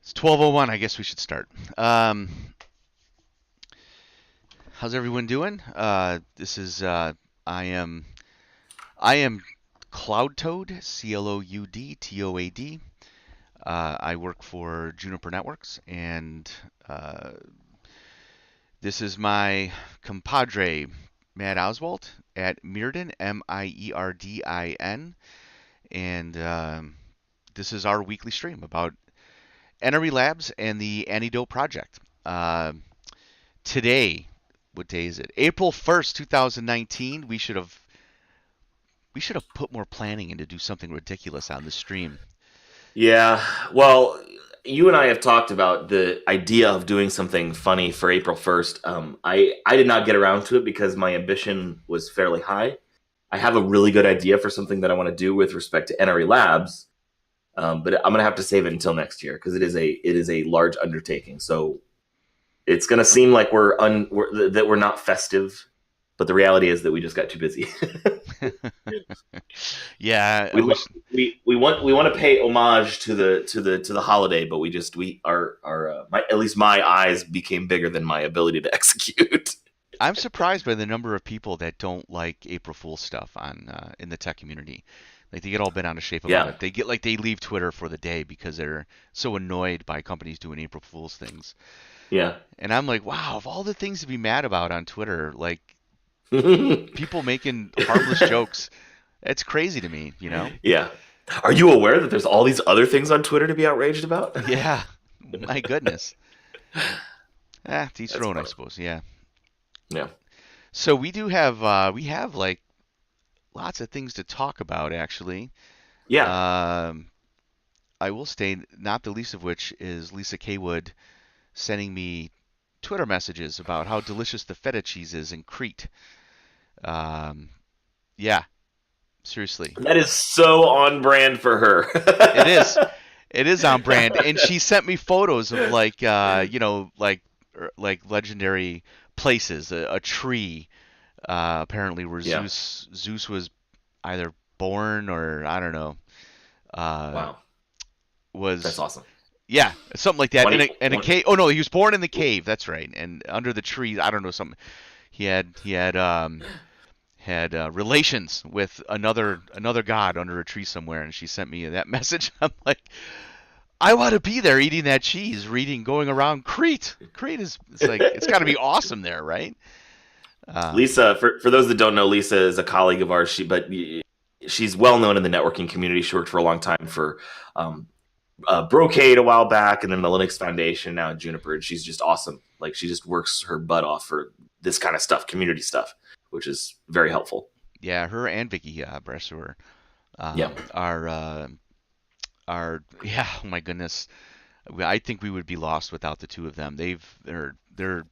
It's 12:01. I guess we should start. How's everyone doing? This is I am I am Cloud Toad, CloudToad. I work for Juniper Networks, and uh, this is my compadre Matt Oswalt at Mirden, Mierdin, and this is our weekly stream about NRE Labs and the Antidote Project. Uh, Today, what day is it? April 1st, 2019. We should have put more planning into do something ridiculous on the stream. Yeah, well, you and I have talked about the idea of doing something funny for April 1st. I did not get around to it because my ambition was fairly high. I have a really good idea for something that I want to do with respect to NRE Labs, but I'm gonna have to save it until next year because it is a large undertaking. So it's gonna seem like that we're not festive, but the reality is that we just got too busy. Yeah, I we wish. we want to pay homage to the holiday, but we at least my eyes became bigger than my ability to execute. I'm surprised by the number of people that don't like April Fool's stuff on in the tech community. Like they get all bent out of shape about Yeah, it. They leave Twitter for the day because they're so annoyed by companies doing April Fool's things. yeah, And I'm like, wow, of all the things to be mad about on Twitter, like people making harmless jokes, it's crazy to me. yeah. Are you aware that there's all these other things on Twitter to be outraged about? Yeah, my goodness. To each their That's own, I funny. suppose. Yeah. Yeah, So we have like lots of things to talk about actually. yeah. Um, I will state not the least of which is Lisa Kaywood sending me Twitter messages about how delicious the feta cheese is in Crete. Um, yeah, seriously, That is so on brand for it is. her. It is on brand, and she sent me photos of like like legendary places, a tree apparently where Yeah. Zeus was either born or I don't know uh, Wow, that's was awesome. yeah something like that One, in e- a one, cave. Oh no, he was born in the cave. That's right, and under the tree. I don't know something. He had relations with another god under a tree somewhere, and she sent me that message. I'm like, I want to be there eating that cheese, going around Crete. Crete is it's like it's got to be awesome there, right? Um, Lisa, for those that don't know, Lisa is a colleague of ours. She's well known in the networking community. She worked for a long time for um, Brocade a while back, and then the Linux Foundation, now at Juniper. And she's just awesome. Like she just works her butt off for this kind of stuff, community stuff, which is very helpful. yeah, her and Vicky Bresser Yeah. are yeah. Oh my goodness, I think we would be lost without the two of them. They're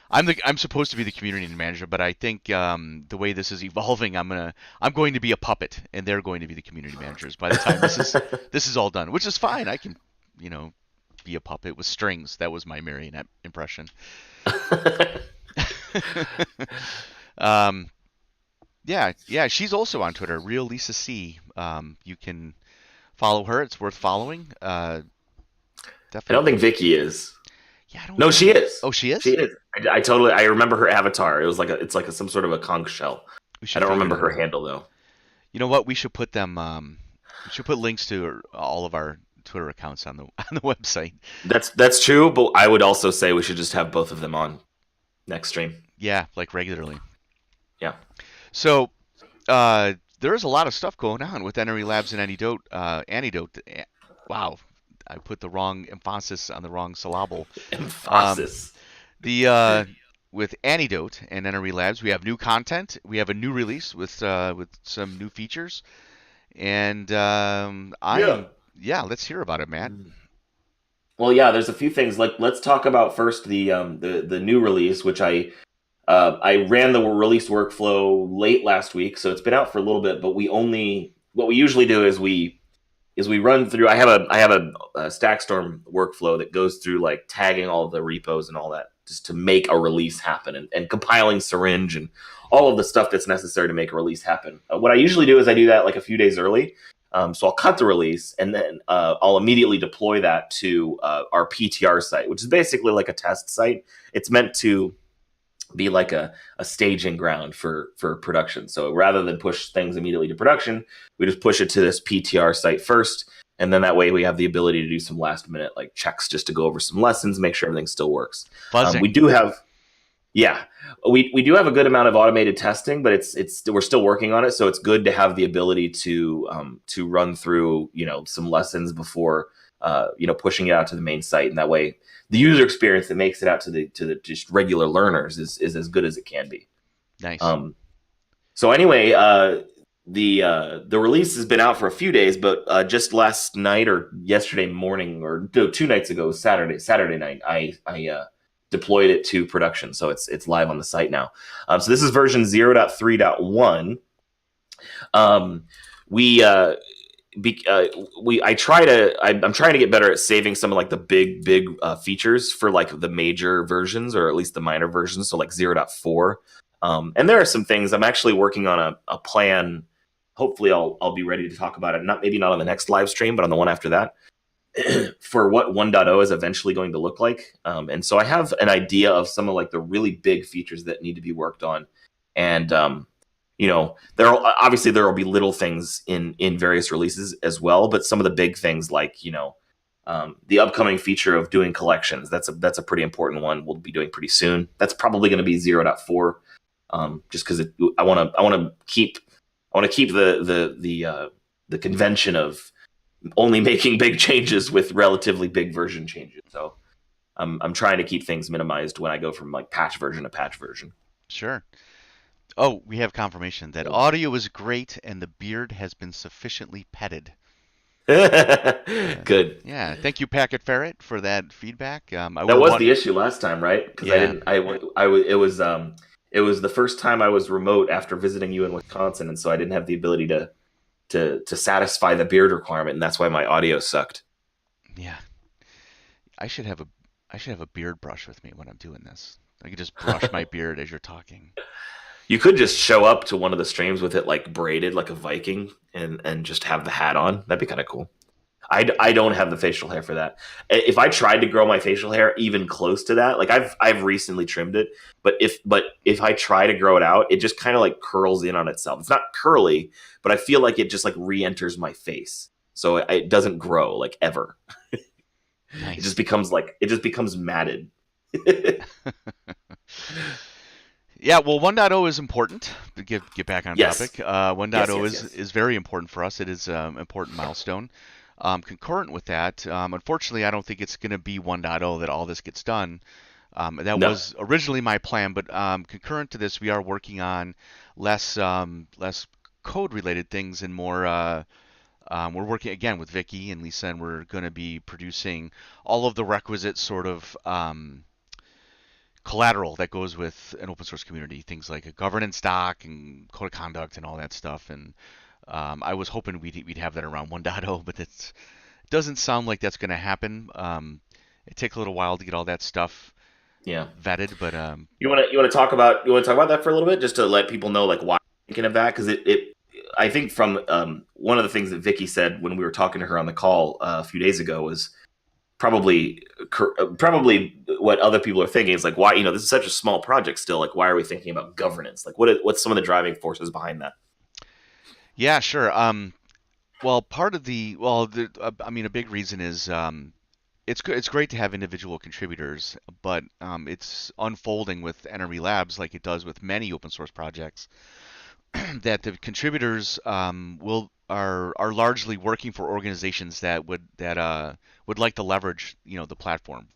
I'm supposed to be the community manager, but I think the way this is evolving, I'm going to be a puppet, and they're going to be the community managers by the time this is all done, which is fine. I can, you know, be a puppet with strings. That was my marionette impression. um, yeah, yeah, she's also on Twitter, real Lisa C. You can follow her. It's worth following. I don't think Definitely. Vicky is. Yeah, I don't No, she know. is. Oh, she She is. is. I remember her avatar. It's like some sort of a conch shell. We I should don't figure remember that her out. handle though. You know what? We should put them. We should put links to all of our Twitter accounts on the on the website. That's true, but I would also say we should just have both of them on next stream. Yeah, like regularly. Yeah. So there's a lot of stuff going on with NRE Labs and Antidote. Wow, I put the wrong emphasis on the wrong syllable. Um, Emphasis. the With Antidote and NRE Labs, we have new content. We have a new release with some new features, and Yeah. yeah. Let's hear about it, Matt. Well, yeah, there's a few things. Like, let's talk about first the new release, which I ran the release workflow late last week, so it's been out for a little bit. But what we usually do is we run through. I have a Stackstorm workflow that goes through like tagging all of the repos and all that just to make a release happen, and compiling syringe and all of the stuff that's necessary to make a release happen. What I usually do is I do that like a few days early. So I'll cut the release, and then I'll immediately deploy that to our PTR site, which is basically like a test site. It's meant to be like a staging ground for production. So rather than push things immediately to production, we just push it to this PTR site first, and then that way we have the ability to do some last minute like checks just to go over some lessons, make sure everything still works. We Fuzzing. do have yeah, we do have a good amount of automated testing, but it's we're still working on it. So it's good to have the ability to run through some lessons before pushing it out to the main site, and that way the user experience that makes it out to the just regular learners is as good as it can be. Nice. Um, so anyway, the release has been out for a few days, but just last night or yesterday morning or no, 2 nights ago, Saturday night, I deployed it to production, so it's live on the site now. So this is version 0.3.1. We I'm trying to get better at saving some of like the big features for like the major versions, or at least the minor versions, so like 0.4. And there are some things I'm actually working on a plan. Hopefully I'll be ready to talk about it, not on the next live stream, but on the one after that, for what 1.0 is eventually going to look like. And so I have an idea of some of like the really big features that need to be worked on. And there will be little things in various releases as well, but some of the big things like the upcoming feature of doing collections, that's a pretty important one. We'll be doing pretty soon. That's probably going to be 0.4, just because I want to keep the convention of only making big changes with relatively big version changes. So I'm trying to keep things minimized when I go from like patch version to patch version. Sure. Oh, we have confirmation that audio is great and the beard has been sufficiently petted. Good. Yeah, thank you, Packet Ferret, for that feedback. That was the issue last time, right? Because I Yeah, didn't. It was the first time I was remote after visiting you in Wisconsin, and so I didn't have the ability to satisfy the beard requirement, and that's why my audio sucked. yeah. I should have a I should have a beard brush with me when I'm doing this. I could just brush my beard as you're talking. You could just show up to one of the streams with it like braided like a Viking, and just have the hat on. That'd be kind of cool. I don't have the facial hair for that. If I tried to grow my facial hair even close to that, like I've recently trimmed it, but if I try to grow it out, it just kind of like curls in on itself. It's not curly, but I feel like it just like re-enters my face, so it doesn't grow like ever. Nice. It just becomes matted. Yeah, well, 1.0 is important. To get back on Yes, topic, yes, 1.0 yes, is yes. is very important for us. It is an important milestone. Concurrent with that, unfortunately, I don't think it's going to be 1.0 that all this gets done. That No, was originally my plan, but concurrent to this, we are working on less code related things and more. We're working again with Vicky and Lisa, and we're going to be producing all of the requisite sort of collateral that goes with an open source community, things like a governance doc and code of conduct and all that stuff. And I was hoping we'd have that around 1.0, but it doesn't sound like that's going to happen. It takes a little while to get all that stuff yeah. vetted, but You want to talk about that for a little bit, just to let people know like why I'm thinking of that, because it I think from one of the things that Vicky said when we were talking to her on the call a few days ago was probably what other people are thinking is like, why, this is such a small project still, like why are we thinking about governance, like what's some of the driving forces behind that? yeah, sure. Well, part of I mean, a big reason is it's great to have individual contributors, but it's unfolding with NRE Labs like it does with many open source projects that the contributors will are largely working for organizations that would like to leverage the platform.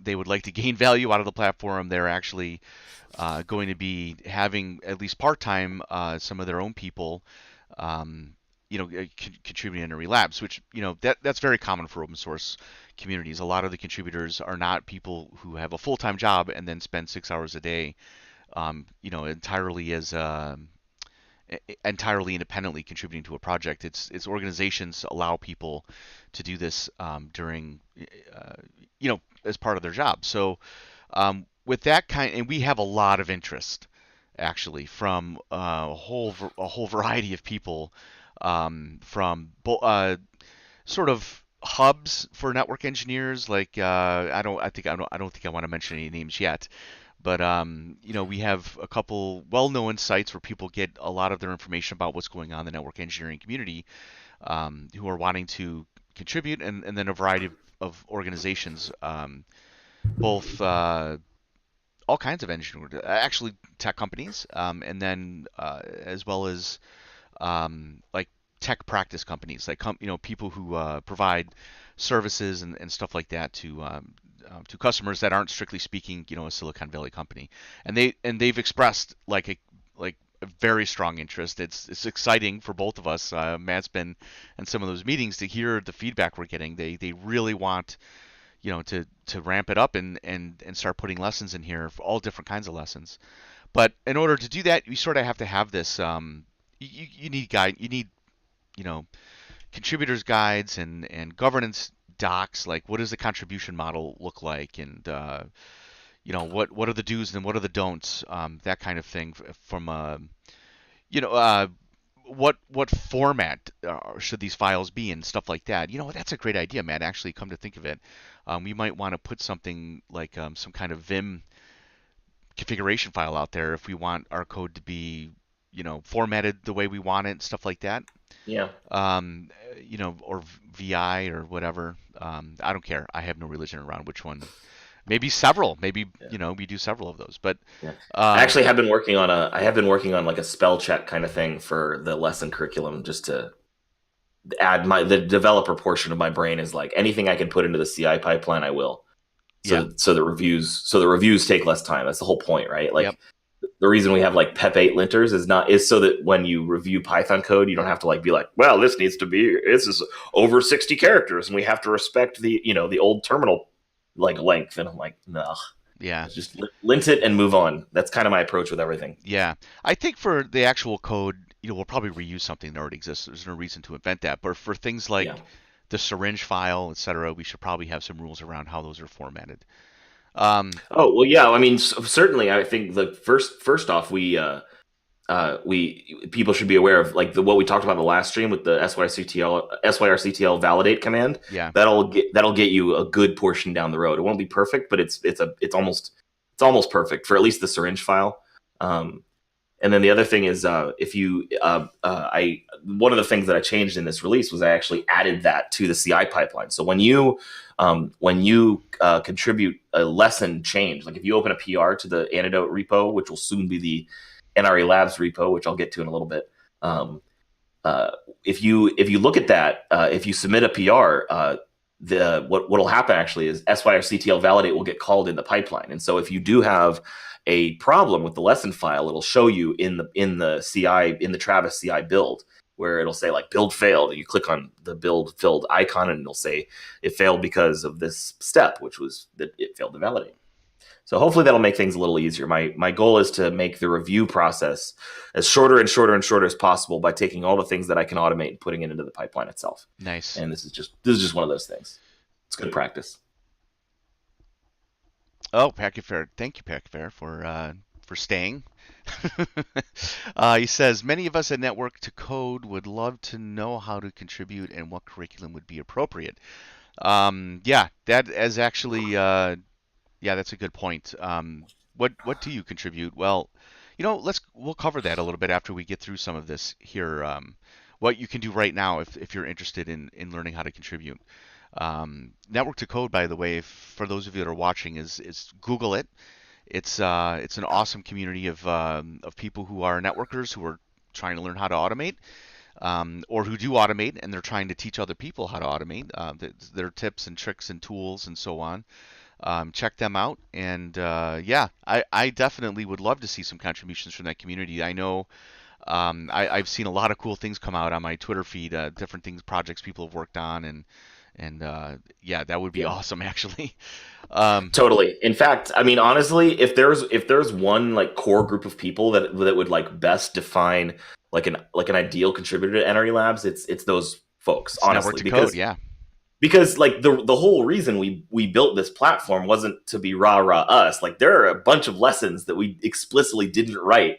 They would like to gain value out of the platform. They're actually going to be having at least part time some of their own people. Um, contributing to relabs, which that's very common for open source communities. A lot of the contributors are not people who have a full-time job and then spend 6 hours a day, entirely as entirely independently contributing to a project. It's organizations allow people to do this during, as part of their job. So with that and we have a lot of interest actually from a whole variety of people from sort of hubs for network engineers. Like I don't think I want to mention any names yet, but we have a couple well-known sites where people get a lot of their information about what's going on in the network engineering community, who are wanting to contribute, and then a variety of organizations, both all kinds of engineering, actually tech companies, and then as well as like tech practice companies, like people who provide services and stuff like that to customers that aren't strictly speaking, a Silicon Valley company, and they've expressed like a very strong interest. It's exciting for both of us. Matt's been in some of those meetings to hear the feedback we're getting. They really want to ramp it up and start putting lessons in here for all different kinds of lessons. But in order to do that, you sort of have to have this. You need guide. You need you know contributors guides and governance docs. Like, what does the contribution model look like, and what are the do's and what are the don'ts, that kind of thing from you know what format should these files be and stuff like that. That's a great idea, Matt. Actually, come to think of it, we might want to put something like some kind of Vim configuration file out there if we want our code to be formatted the way we want it and stuff like that. Yeah. Or VI or whatever. I don't care. I have no religion around which one. Maybe several. Maybe Yeah. we do several of those. But Yeah. I uh, actually have been working on I have been working on like a spell check kind of thing for the lesson curriculum, just to add the developer portion of my brain is like anything I can put into the CI pipeline, I will. yeah, So the reviews take less time. That's the whole point, right? yep, Like the reason we have like PEP 8 linters is so that when you review Python code, you don't have to like be like, well, this is over 60 characters and we have to respect the old terminal like length. And I'm like, no, yeah, just lint it and move on. That's kind of my approach with everything. yeah. I think for the actual code, we'll probably reuse something that already exists. There's no reason to invent that. But for things Yeah. like the syringe file, etc., we should probably have some rules around how those are formatted. Oh well, yeah. I mean, certainly, I think the first off, we people should be aware of like what we talked about in the last stream with the syrctl validate command. Yeah, That'll get you a good portion down the road. It won't be perfect, but it's almost perfect for at least the syringe file. And then the other thing is, if you, I one of the things that I changed in this release was I actually added that to the CI pipeline. So when you contribute a lesson change, like if you open a PR to the Antidote repo, which will soon be the NRA Labs repo, which I'll get to in a little bit. Uh, if you look at that, if you submit a PR, what'll happen actually is syrctl validate will get called in the pipeline, and so if you do have a problem with the lesson file, it'll show you in the CI in the Travis CI build where it'll say like build failed, and you click on the build filled icon, and it'll say it failed because of this step, which was that it failed to validate. So hopefully that'll make things a little easier. My goal is to make the review process as shorter and shorter and shorter as possible by taking all the things that I can automate and putting it into the pipeline itself. nice. And this is just one of those things. It's good practice. Oh, Packet Fair. Thank you, Packet Fair, for staying. He says many of us at Network to Code would love to know how to contribute and what curriculum would be appropriate. Yeah, that is actually yeah, that's a good point. What do you contribute? Well, we'll cover that a little bit after we get through some of this here. What you can do right now if you're interested in learning how to contribute. Network to Code, by the way, for those of you that are watching, is Google it. It's an awesome community of people who are networkers who are trying to learn how to automate, or who do automate and they're trying to teach other people how to automate, their tips and tricks and tools and so on. Check them out, and yeah, I definitely would love to see some contributions from that community. I know I've seen a lot of cool things come out on my Twitter feed, different things, projects people have worked on, and yeah, that would be Yeah. awesome actually. Um, Totally. In fact, I mean, honestly, if there's one like core group of people that would like best define like an ideal contributor to NRE Labs, it's those folks, it's Network honestly, to Code, because yeah. like the whole reason we built this platform wasn't to be rah rah us. Like there are a bunch of lessons that we explicitly didn't write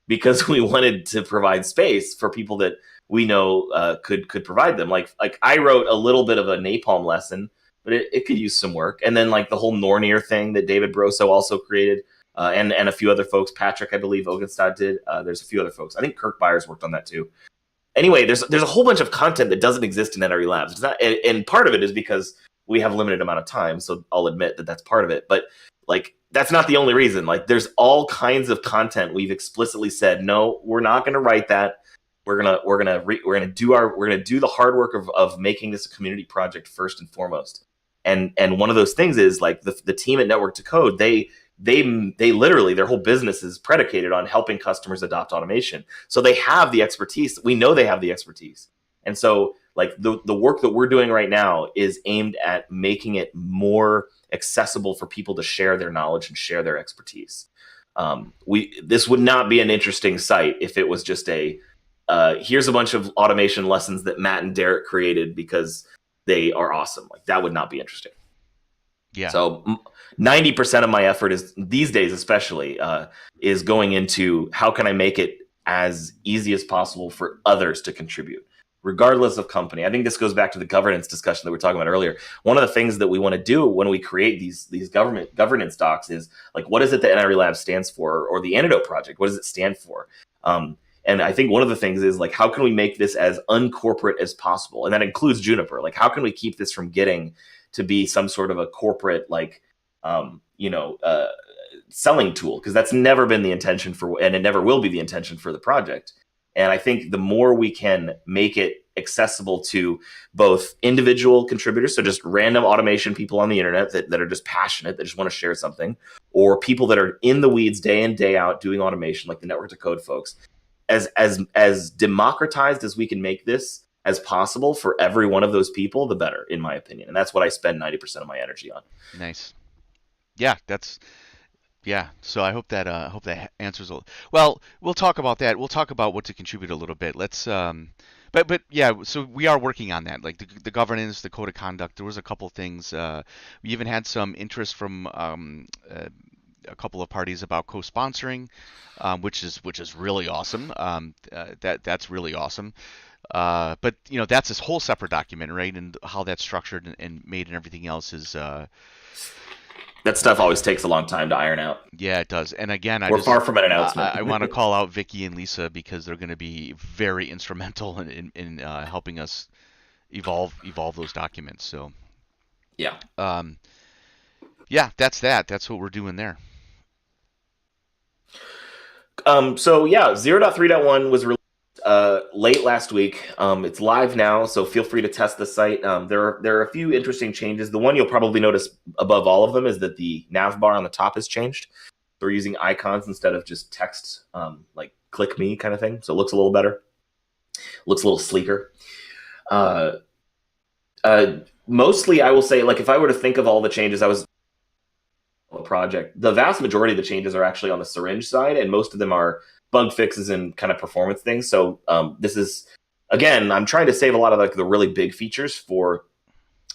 because we wanted to provide space for people that we know could provide them. Like I wrote a little bit of a napalm lesson, but it could use some work. And then like the whole Nornir thing that David Broso also created, and a few other folks. Patrick, I believe, Ogenstad did. There's a few other folks. I think Kirk Byers worked on that too. Anyway, there's a whole bunch of content that doesn't exist in NRE Labs. It's not, and part of it is because we have a limited amount of time. So I'll admit that that's part of it. But like that's not the only reason. Like there's all kinds of content we've explicitly said no, we're not going to write that. We're gonna do the hard work of making this a community project first and foremost. And one of those things is like the team at Network to Code, they literally, their whole business is predicated on helping customers adopt automation. So they have the expertise. We know they have the expertise. And so like the work that we're doing right now is aimed at making it more accessible for people to share their knowledge and share their expertise. This would not be an interesting site if it was just here's a bunch of automation lessons that Matt and Derek created because they are awesome. Like that would not be interesting. Yeah. So 90% of my effort is these days, especially, is going into how can I make it as easy as possible for others to contribute, regardless of company. I think this goes back to the governance discussion that we were talking about earlier. One of the things that we want to do when we create these governance docs is like, what is it that NRE Lab stands for, or the Antidote Project? What does it stand for? And I think one of the things is like, how can we make this as uncorporate as possible? And that includes Juniper. Like, how can we keep this from getting to be some sort of a corporate, like, selling tool? Because that's never been the intention and it never will be the intention for the project. And I think the more we can make it accessible to both individual contributors, so just random automation people on the internet that are just passionate, that just want to share something, or people that are in the weeds day in, day out doing automation, like the Network to Code folks, as democratized as we can make this as possible for every one of those people, the better, in my opinion. And that's what I spend 90% of my energy on. Nice. Yeah, so I hope that answers. Well, we'll talk about that. We'll talk about what to contribute a little bit. Let's but yeah, so we are working on that, like the governance, the code of conduct. There was a couple things. We even had some interest from a couple of parties about co-sponsoring, which is really awesome. That's really awesome. But that's this whole separate document, right? And how that's structured and made and everything else is. That stuff always takes a long time to iron out. Yeah, it does. And again, we're far from an announcement. I want to call out Vicky and Lisa because they're going to be very instrumental in helping us evolve those documents. So yeah, that's that. That's what we're doing there. So yeah, 0.3.1 was released late last week. It's live now, so feel free to test the site. There are a few interesting changes. The one you'll probably notice above all of them is that the nav bar on the top has changed. So we're using icons instead of just text, like click me kind of thing. So it looks a little better. Looks a little sleeker. Mostly, I will say, like if I were to think of all the changes, a project, the vast majority of the changes are actually on the syringe side, and most of them are bug fixes and kind of performance things. So this is, again, I'm trying to save a lot of like the really big features for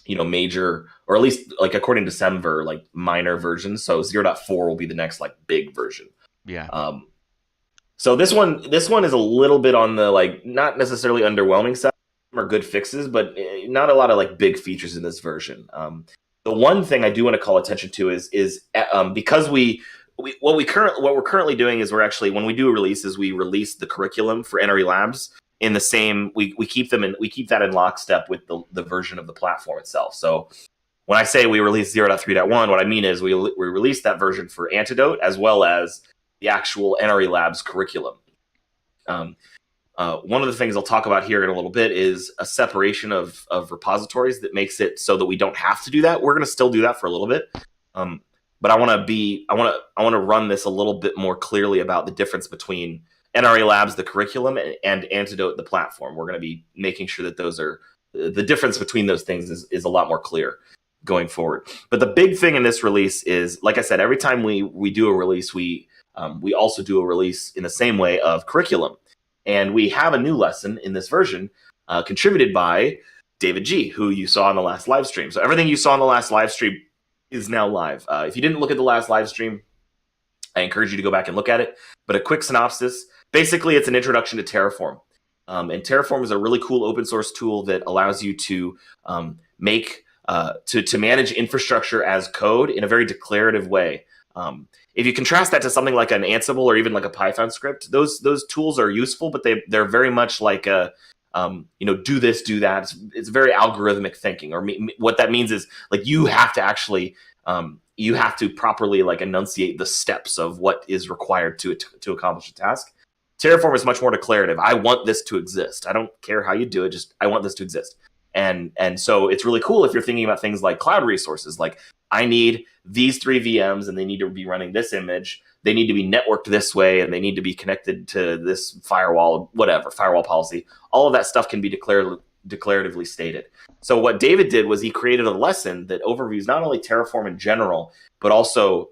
major, or at least like according to Semver, like minor versions. So 0.4 will be the next like big version. Yeah. So this one is a little bit on the like not necessarily underwhelming side, or good fixes, but not a lot of like big features in this version. The one thing I do want to call attention to is because what we're currently doing is we're actually, when we do releases, we release the curriculum for NRE Labs in the same, we keep that in lockstep with the version of the platform itself. So when I say we release 0.3.1, what I mean is we release that version for Antidote as well as the actual NRE Labs curriculum. One of the things I'll talk about here in a little bit is a separation of repositories that makes it so that we don't have to do that. We're going to still do that for a little bit. But I want to run this a little bit more clearly about the difference between NRE Labs, the curriculum, and Antidote, the platform. We're going to be making sure that the difference between those things is a lot more clear going forward. But the big thing in this release is, like I said, every time we do a release, we also do a release in the same way of curriculum. And we have a new lesson in this version contributed by David G., who you saw in the last live stream. So everything you saw in the last live stream is now live. If you didn't look at the last live stream, I encourage you to go back and look at it. But a quick synopsis. Basically, it's an introduction to Terraform. And Terraform is a really cool open source tool that allows you to make to manage infrastructure as code in a very declarative way. If you contrast that to something like an Ansible or even like a Python script, those tools are useful, but they're very much like a do this, do that. It's very algorithmic thinking. Or what that means is like you have to actually you have to properly like enunciate the steps of what is required to accomplish a task. Terraform is much more declarative. I want this to exist. I don't care how you do it. Just I want this to exist. And so it's really cool if you're thinking about things like cloud resources. Like I need these 3 VMs, and they need to be running this image. They need to be networked this way, and they need to be connected to this firewall, whatever firewall policy. All of that stuff can be declaratively stated. So what David did was he created a lesson that overviews not only Terraform in general, but also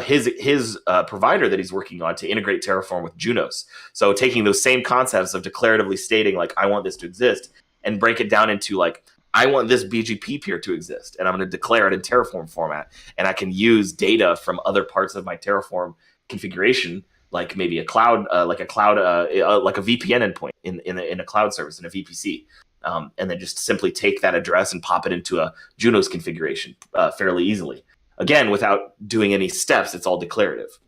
his provider that he's working on to integrate Terraform with Junos. So taking those same concepts of declaratively stating like I want this to exist, and break it down into like I want this BGP peer to exist, and I'm going to declare it in Terraform format, and I can use data from other parts of my Terraform configuration, like maybe a cloud, like a VPN endpoint in a cloud service in a VPC, and then just simply take that address and pop it into a Junos configuration fairly easily. Again, without doing any steps, it's all declarative.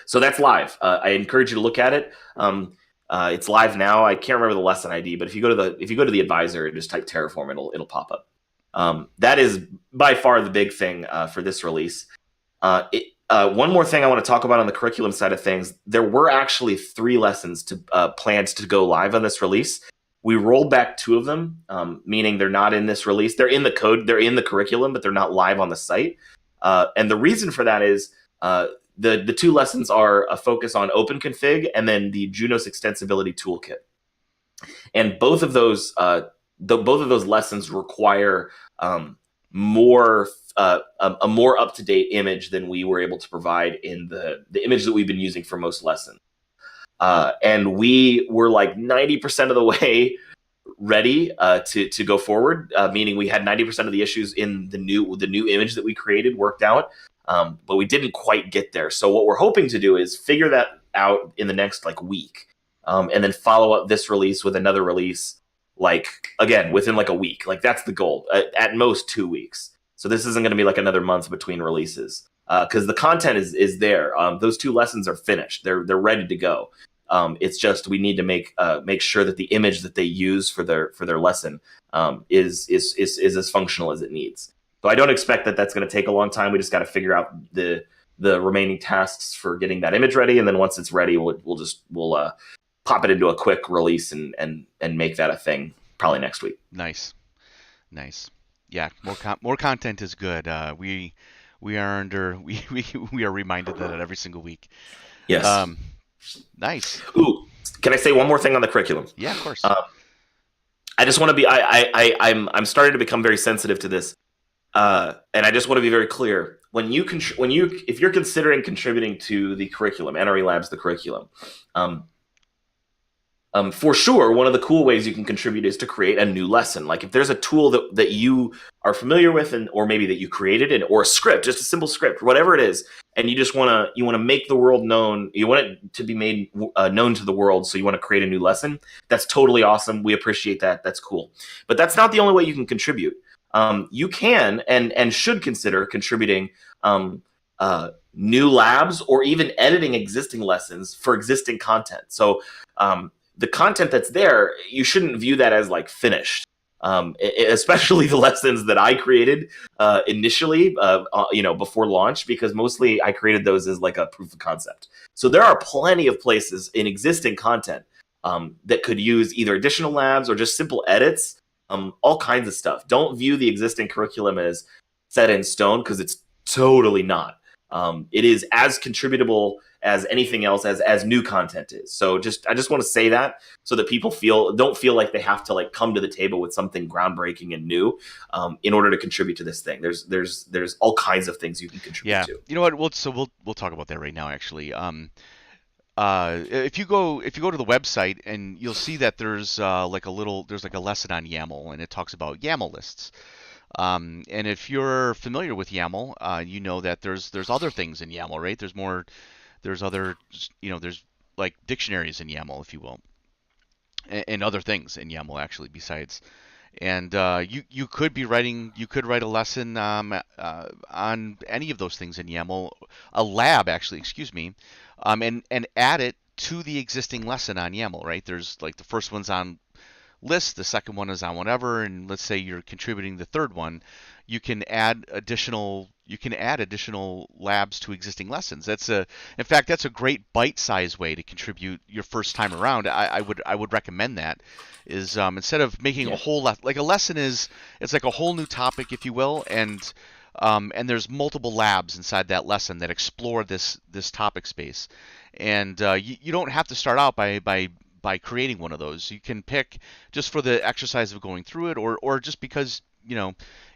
So that's live. I encourage you to look at it. It's live now. I can't remember the lesson ID, but if you go to the advisor and just type Terraform, it'll pop up. That is by far the big thing for this release. One more thing I want to talk about on the curriculum side of things. There were actually 3 lessons planned to go live on this release. We rolled back 2 of them, meaning they're not in this release. They're in the code, they're in the curriculum, but they're not live on the site. And the reason for that is the 2 lessons are a focus on OpenConfig and then the Junos Extensibility Toolkit. And both of those lessons require more a more up-to-date image than we were able to provide in the image that we've been using for most lessons. And we were like 90% of the way ready to go forward, meaning we had 90% of the issues in the new image that we created worked out, but we didn't quite get there. So what we're hoping to do is figure that out in the next like week, and then follow up this release with another release, like again within like a week. Like that's the goal, at most 2 weeks. So this isn't going to be like another month between releases, because the content is there. Those 2 lessons are finished. They're ready to go. It's just we need to make sure that the image that they use for their lesson is as functional as it needs. So I don't expect that that's going to take a long time. We just got to figure out the remaining tasks for getting that image ready, and then once it's ready, we'll pop it into a quick release and make that a thing probably next week. Nice. Yeah, more content is good. We are reminded that every single week. Yes. Nice. Ooh, can I say one more thing on the curriculum? Yeah, of course. I just want to be. I'm starting to become very sensitive to this, and I just want to be very clear. If you're considering contributing to the curriculum, NRE Labs, the curriculum, for sure, one of the cool ways you can contribute is to create a new lesson. Like if there's a tool that you are familiar with, or maybe that you created, or a script, just a simple script, whatever it is, and you just want to make the world known, you want it to be made known to the world, so you want to create a new lesson. That's totally awesome. We appreciate that. That's cool. But that's not the only way you can contribute. You can and should consider contributing new labs, or even editing existing lessons for existing content. So the content that's there, you shouldn't view that as like finished. Especially the lessons that I created initially, before launch, because mostly I created those as like a proof of concept. So there are plenty of places in existing content that could use either additional labs or just simple edits, all kinds of stuff. Don't view the existing curriculum as set in stone, because it's totally not. It is as contributable as anything else, as new content is. So I just want to say that, so that people don't feel like they have to like come to the table with something groundbreaking and new in order to contribute to this thing. There's all kinds of things you can contribute to. You know what? We'll talk about that right now, actually. If you go to the website, and you'll see that there's like a lesson on YAML, and it talks about YAML lists. And if you're familiar with YAML, you know that there's other things in YAML, right? There's other, there's like dictionaries in YAML, if you will. and other things in YAML actually besides. And you could be writing you could write a lesson on any of those things in YAML, a lab actually, excuse me, and add it to the existing lesson on YAML. Right? There's like the first one's on list, the second one is on whatever, and let's say you're contributing the third one, you can add additional labs to existing lessons. In fact, that's a great bite-sized way to contribute your first time around. I would recommend that is instead of making a Yeah. whole like a lesson is it's like a whole new topic, if you will, and there's multiple labs inside that lesson that explore this topic space, and you don't have to start out by creating one of those. You can pick just for the exercise of going through it, or just because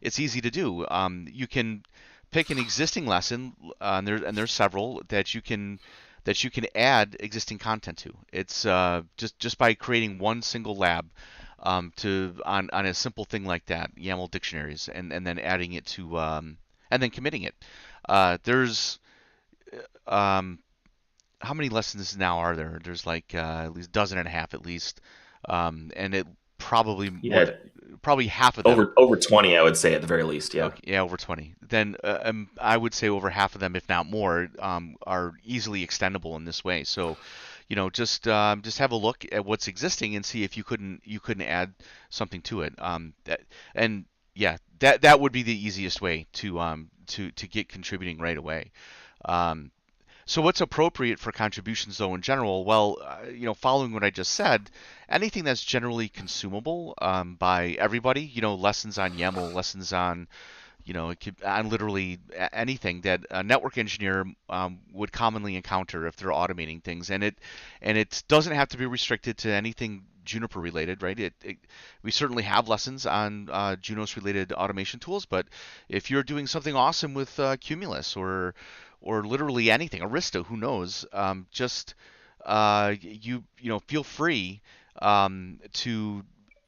it's easy to do. You can pick an existing lesson, and there's several that you can add existing content to. It's just by creating one single lab to on a simple thing like that, YAML dictionaries, and then adding it to and then committing it. There's um, how many lessons now are there? There's like at least a dozen and a half at least, and it probably more Yeah. probably half of them. Over 20, I would say at the very least. Yeah. Okay, yeah, over 20. Then I would say over half of them, if not more, are easily extendable in this way. So, just have a look at what's existing and see if you couldn't add something to it. And yeah, that would be the easiest way to get contributing right away. Um, so what's appropriate for contributions though in general? Well, following what I just said, anything that's generally consumable by everybody, lessons on YAML, lessons on, it could on literally anything that a network engineer would commonly encounter if they're automating things, and it doesn't have to be restricted to anything Juniper related, right? We certainly have lessons on Junos related automation tools, but if you're doing something awesome with Cumulus or literally anything, Arista, who knows? Just feel free to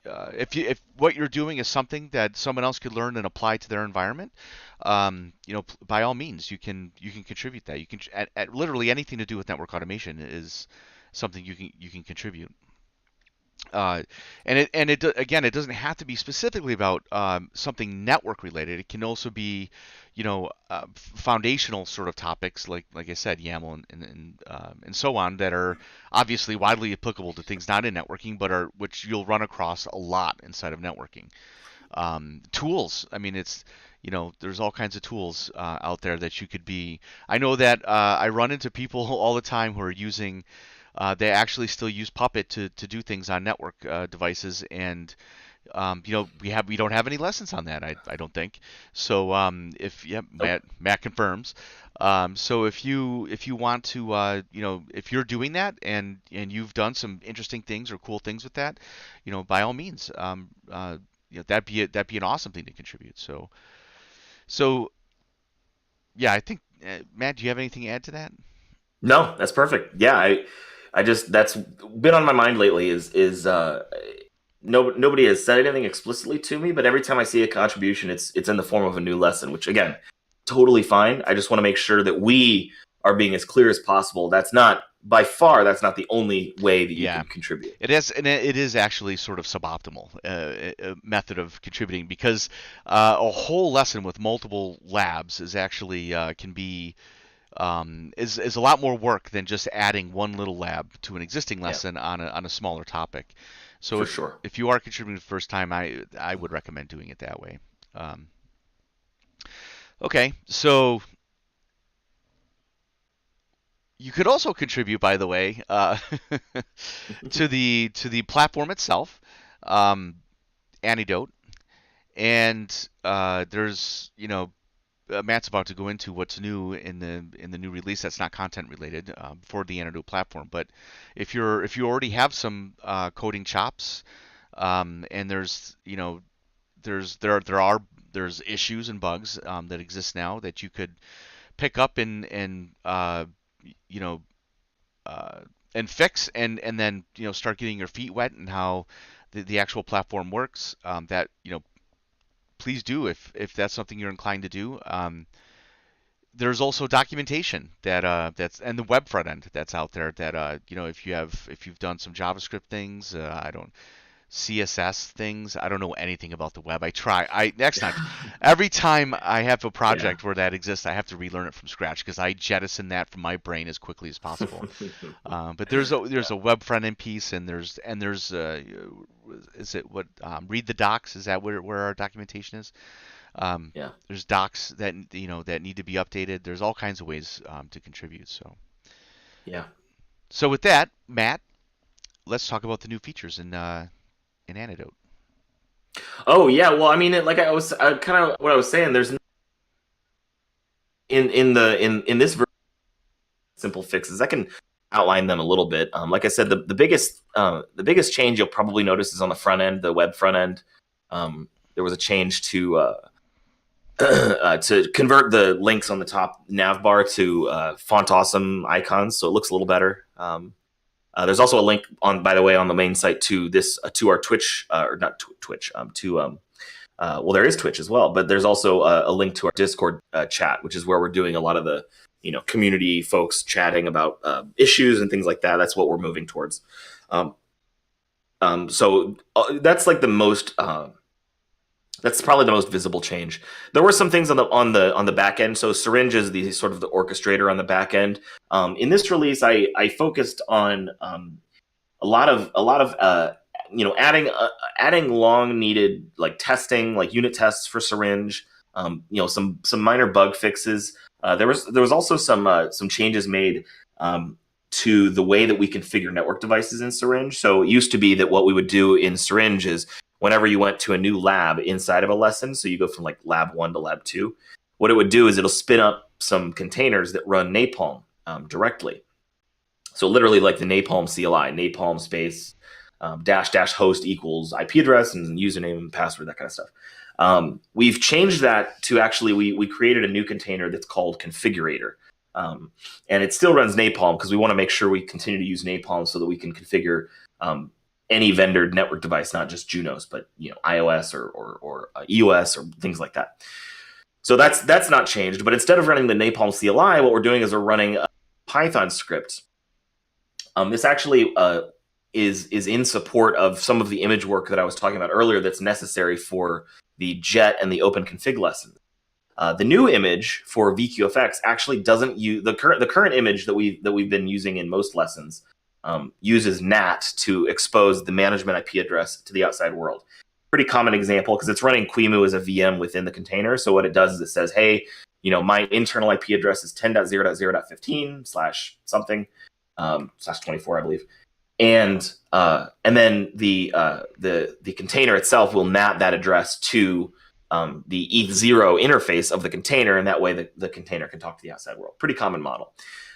if what you're doing is something that someone else could learn and apply to their environment, by all means you can contribute that. You can at literally anything to do with network automation is something you can contribute. Uh, again, it doesn't have to be specifically about something network related. It can also be, foundational sort of topics like I said, YAML and so on that are obviously widely applicable to things not in networking, but are which you'll run across a lot inside of networking. Tools. I mean, there's all kinds of tools out there that you could be. I know that I run into people all the time who are using they actually still use Puppet to do things on network devices, and we don't have any lessons on that. I don't think so. If yeah, Nope. Matt confirms. So if you want to if you're doing that and you've done some interesting things or cool things with that, by all means, that'd be an awesome thing to contribute. So yeah, I think Matt, do you have anything to add to that? No, that's perfect. Yeah, I just that's been on my mind lately. Is nobody has said anything explicitly to me, but every time I see a contribution, it's in the form of a new lesson, which again, totally fine. I just want to make sure that we are being as clear as possible. That's not by far. That's not the only way that you Yeah, can contribute. it is actually sort of suboptimal method of contributing because a whole lesson with multiple labs is actually can be is a lot more work than just adding one little lab to an existing Yeah, lesson on a smaller topic. So for if sure. if you are contributing the first time, I would recommend doing it that way. Um, okay, so you could also contribute, by the way, to the platform itself. Um, Antidote, and there's Matt's about to go into what's new in the new release that's not content related for the Antidote platform. But if you already have some coding chops, and there's issues and bugs that exist now that you could pick up and you know uh, and fix and then start getting your feet wet and how the actual platform works. That please do if that's something you're inclined to do. there's also documentation that's and the web front end that's out there that if you've done some JavaScript things, I don't CSS things. I don't know anything about the web. I try. I next time, every time I have a Yeah. project where that exists, I have to relearn it from scratch because I jettison that from my brain as quickly as possible. But there's Yeah. a web front end piece, and there's is it what read the docs? Is that where our documentation is? Yeah. There's docs that that need to be updated. There's all kinds of ways to contribute. Yeah. So with that, Matt, let's talk about the new features in Antidote. Oh yeah. Well, I mean, like I was kind of what I was saying. There's in this version, simple fixes. I can outline them a little bit. Like I said, the biggest change you'll probably notice is on the front end, the web front end. There was a change to convert the links on the top nav bar to font awesome icons, so it looks a little better. There's also a link on, by the way, on the main site to this to our Twitch or not Twitch to well, there is Twitch as well, but there's also a link to our Discord chat, which is where we're doing a lot of the community folks chatting about issues and things like that. That's what we're moving towards. Um, so that's like the most. That's probably the most visible change. There were some things on the back end. So Syringe is the sort of the orchestrator on the back end. In this release, I focused on a lot of adding long needed like testing, like unit tests for Syringe. Some minor bug fixes. There was also some changes made to the way that we configure network devices in Syringe. So it used to be that what we would do in Syringe is whenever you went to a new lab inside of a lesson, so you go from like lab 1 to lab 2, what it would do is it'll spin up some containers that run Napalm directly. So literally like the Napalm CLI, Napalm space dash dash host equals IP address and username and password, that kind of stuff. We've changed that to actually we created a new container that's called configurator. And it still runs Napalm because we want to make sure we continue to use Napalm so that we can configure any vendor network device, not just Junos, but iOS or EOS or things like that. So that's not changed. But instead of running the Napalm CLI, what we're doing is we're running a Python script. This actually is in support of some of the image work that I was talking about earlier that's necessary for the Jet and the Open Config lessons. The new image for VQFX actually doesn't use the current image that we've been using in most lessons. Uses NAT to expose the management IP address to the outside world. Pretty common example because it's running QEMU as a VM within the container. So what it does is it says, hey, my internal IP address is 10.0.0.15 slash something slash 24, I believe. And then the container itself will NAT that address to the ETH0 interface of the container, and that way the container can talk to the outside world. Pretty common model.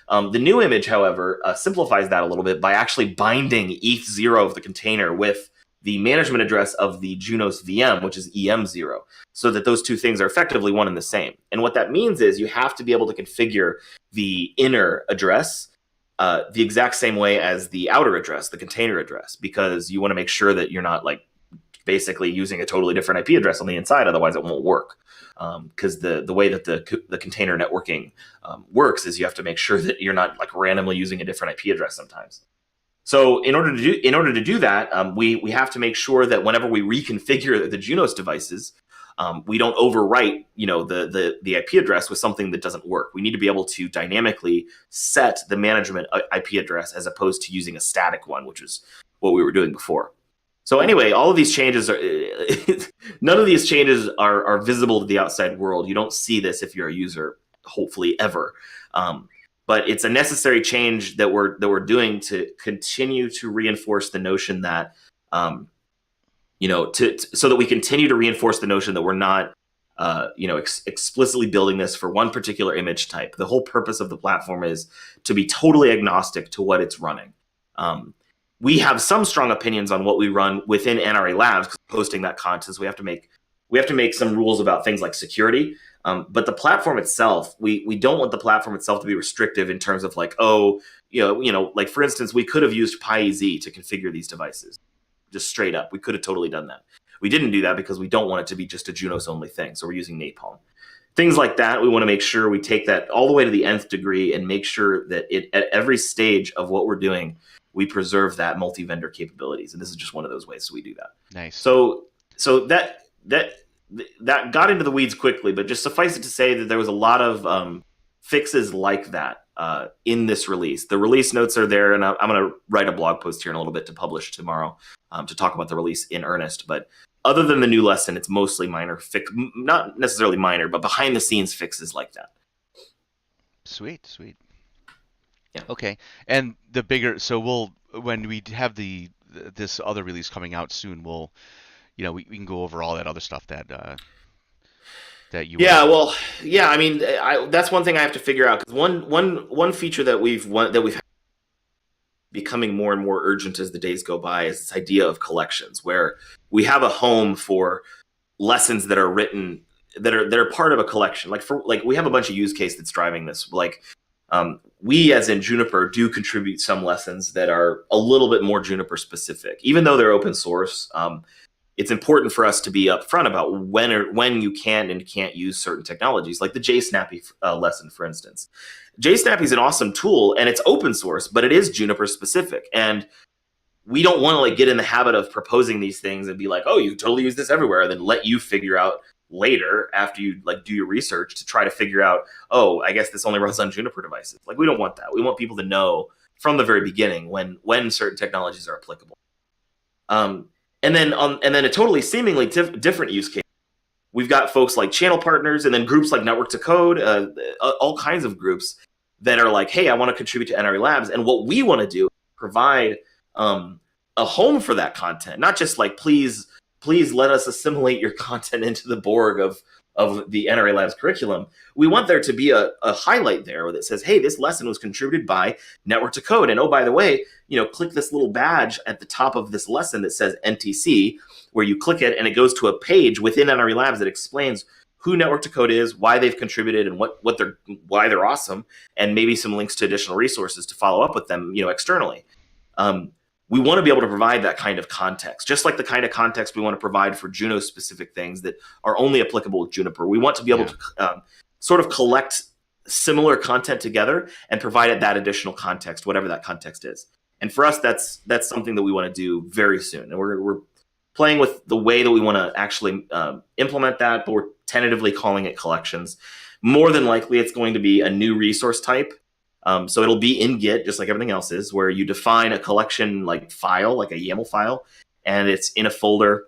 The new image, however, simplifies that a little bit by actually binding ETH0 of the container with the management address of the Junos VM, which is EM0, so that those two things are effectively one and the same. And what that means is you have to be able to configure the inner address the exact same way as the outer address, the container address, because you want to make sure that you're not like basically using a totally different IP address on the inside, otherwise it won't work. Because the way that the container networking works is you have to make sure that you're not like randomly using a different IP address sometimes. So in order to do that, we have to make sure that whenever we reconfigure the Junos devices, we don't overwrite the IP address with something that doesn't work. We need to be able to dynamically set the management IP address as opposed to using a static one, which is what we were doing before. So anyway, all of these changes are none of these changes are visible to the outside world. You don't see this if you're a user, hopefully ever. But it's a necessary change that we're doing to continue to reinforce the notion that so that we continue to reinforce the notion that we're not explicitly building this for one particular image type. The whole purpose of the platform is to be totally agnostic to what it's running. We have some strong opinions on what we run within NRA Labs because posting that content. So we have to make some rules about things like security. But the platform itself, we don't want the platform itself to be restrictive in terms of like, like for instance, we could have used PyEZ to configure these devices, just straight up. We could have totally done that. We didn't do that because we don't want it to be just a Junos only thing. So we're using Napalm. things like that. We want to make sure we take that all the way to the nth degree and make sure that at every stage of what we're doing, we preserve that multi-vendor capabilities. And this is just one of those ways we do that. Nice. So that got into the weeds quickly, but just suffice it to say that there was a lot of fixes like that in this release. The release notes are there, and I'm going to write a blog post here in a little bit to publish tomorrow to talk about the release in earnest. But other than the new lesson, it's mostly minor not necessarily minor, but behind the scenes fixes like that. Sweet, sweet. Yeah. Okay. And the bigger, so when we have this other release coming out soon, we can go over all that other stuff that you Yeah, well, yeah. I mean, that's one thing I have to figure out because one feature that we've becoming more and more urgent as the days go by is this idea of collections, where we have a home for lessons that are written that are part of a collection. Like we have a bunch of use case that's driving this. Like we as in Juniper do contribute some lessons that are a little bit more Juniper specific, even though they're open source. It's important for us to be upfront about when you can and can't use certain technologies, like the JSnappy lesson, for instance. JSnappy is an awesome tool, and it's open source, but it is Juniper specific. And we don't want to like get in the habit of proposing these things and be like, oh, you can totally use this everywhere, and then let you figure out later after you like do your research to try to figure out, oh, I guess this only runs on Juniper devices. Like we don't want that. We want people to know from the very beginning when certain technologies are applicable. And then a totally seemingly different use case, we've got folks like channel partners and then groups like Network to Code, all kinds of groups that are like, hey, I want to contribute to NRE Labs. And what we want to do is provide a home for that content, not just like, please let us assimilate your content into the Borg of the NRA Labs curriculum. We want there to be a highlight there that says, hey, this lesson was contributed by Network to Code. And oh, by the way, click this little badge at the top of this lesson that says NTC, where you click it and it goes to a page within NRE Labs that explains who Network to Code is, why they've contributed, and why they're awesome, and maybe some links to additional resources to follow up with them, externally. We want to be able to provide that kind of context, just like the kind of context we want to provide for Juno-specific things that are only applicable with Juniper. We want to be able to sort of collect similar content together and provide it that additional context, whatever that context is. And for us, that's something that we want to do very soon. And we're playing with the way that we want to actually implement that, but we're tentatively calling it collections. More than likely, it's going to be a new resource type. So it'll be in Git, just like everything else is, where you define a collection like file, like a YAML file, and it's in a folder.